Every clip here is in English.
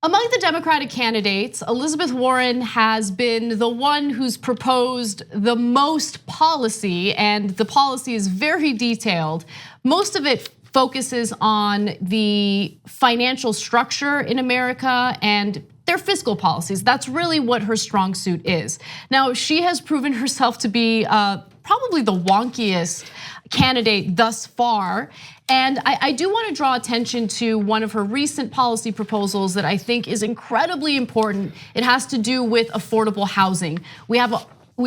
Among the Democratic candidates, Elizabeth Warren has been the one who's proposed the most policy, and the policy is very detailed. Most of it focuses on the financial structure in America and their fiscal policies. That's really what her strong suit is. Now, she has proven herself to be probably the wonkiest candidate thus far. And I do want to draw attention to one of her recent policy proposals that I think is incredibly important. It has to do with affordable housing. We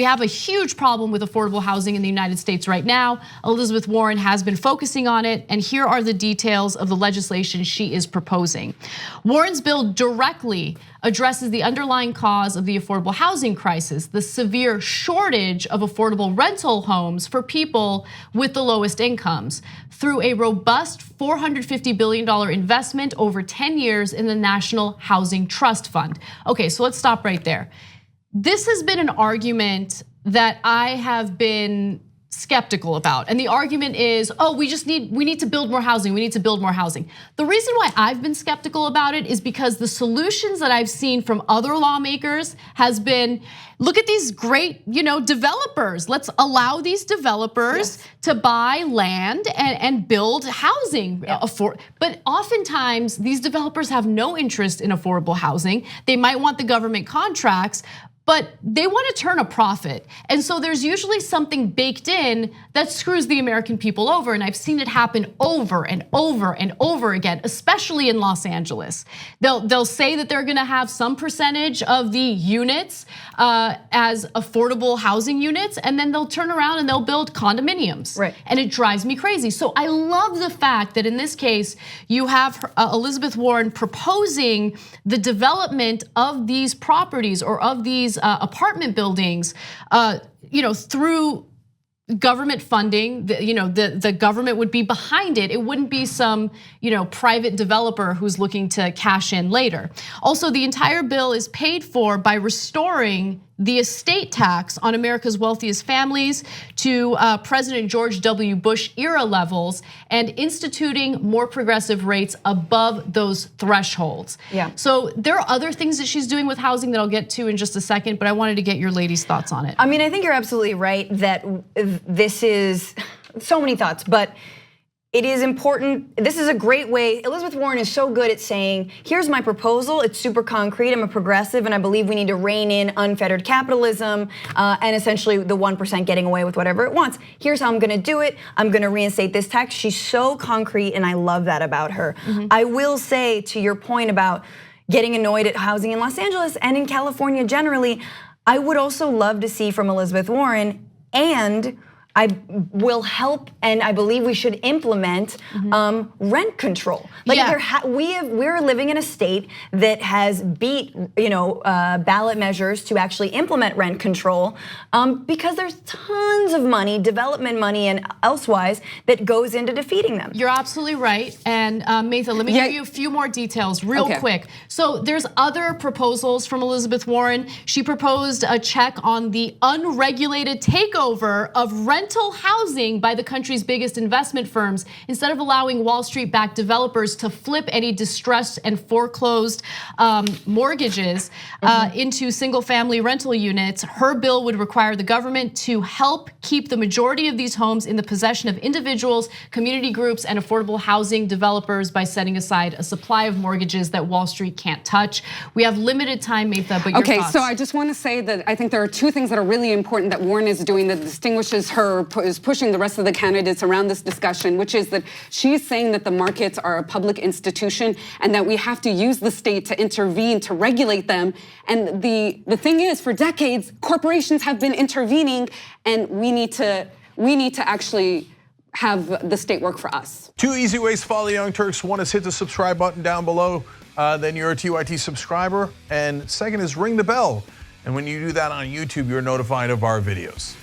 have a huge problem with affordable housing in the United States right now. Elizabeth Warren has been focusing on it, and here are the details of the legislation she is proposing. Warren's bill directly addresses the underlying cause of the affordable housing crisis, the severe shortage of affordable rental homes for people with the lowest incomes, through a robust $450 billion investment over 10 years in the National Housing Trust Fund. Okay, so let's stop right there. This has been an argument that I have been skeptical about. And the argument is, we need to build more housing. We need to build more housing. The reason why I've been skeptical about it is because the solutions that I've seen from other lawmakers has been, look at these great, developers. Let's allow these developers to buy land and build housing. But oftentimes these developers have no interest in affordable housing. They might want the government contracts, but they want to turn a profit. And so there's usually something baked in that screws the American people over. And I've seen it happen over and over and over again, especially in Los Angeles. They'll say that they're gonna have some percentage of the units as affordable housing units, and then they'll turn around and they'll build condominiums. Right. And it drives me crazy. So I love the fact that in this case, you have Elizabeth Warren proposing the development of these properties or of these apartment buildings, through government funding. The government would be behind it. It wouldn't be some private developer who's looking to cash in later. Also, the entire bill is paid for by restoring the estate tax on America's wealthiest families to President George W. Bush era levels and instituting more progressive rates above those thresholds. Yeah. So there are other things that she's doing with housing that I'll get to in just a second, but I wanted to get your ladies' thoughts on it. I mean, I think you're absolutely right that this is so many thoughts, but it is important. This is a great way. Elizabeth Warren is so good at saying, here's my proposal. It's super concrete. I'm a progressive and I believe we need to rein in unfettered capitalism and essentially the 1% getting away with whatever it wants. Here's how I'm gonna do it. I'm gonna reinstate this tax. She's so concrete and I love that about her. I will say, to your point about getting annoyed at housing in Los Angeles and in California generally, I would also love to see from Elizabeth Warren, and I will help, and I believe we should implement rent control. We're living in a state that has beat ballot measures to actually implement rent control because there's tons of money, development money and elsewise, that goes into defeating them. You're absolutely right, and Maytha, let me give you a few more details real quick. So there's other proposals from Elizabeth Warren. She proposed a check on the unregulated takeover of rental housing by the country's biggest investment firms. Instead of allowing Wall Street-backed developers to flip any distressed and foreclosed mortgages into single-family rental units, her bill would require the government to help keep the majority of these homes in the possession of individuals, community groups, and affordable housing developers by setting aside a supply of mortgages that Wall Street can't touch. We have limited time, Maytha, but your thoughts. So I just want to say that I think there are two things that are really important that Warren is doing that distinguishes her, is pushing the rest of the candidates around this discussion, which is that she's saying that the markets are a public institution and that we have to use the state to intervene, to regulate them. And the thing is, for decades, corporations have been intervening, and we need to actually have the state work for us. 2 easy ways to follow the Young Turks. One is hit the subscribe button down below, then you're a TYT subscriber. And second is ring the bell. And when you do that on YouTube, you're notified of our videos.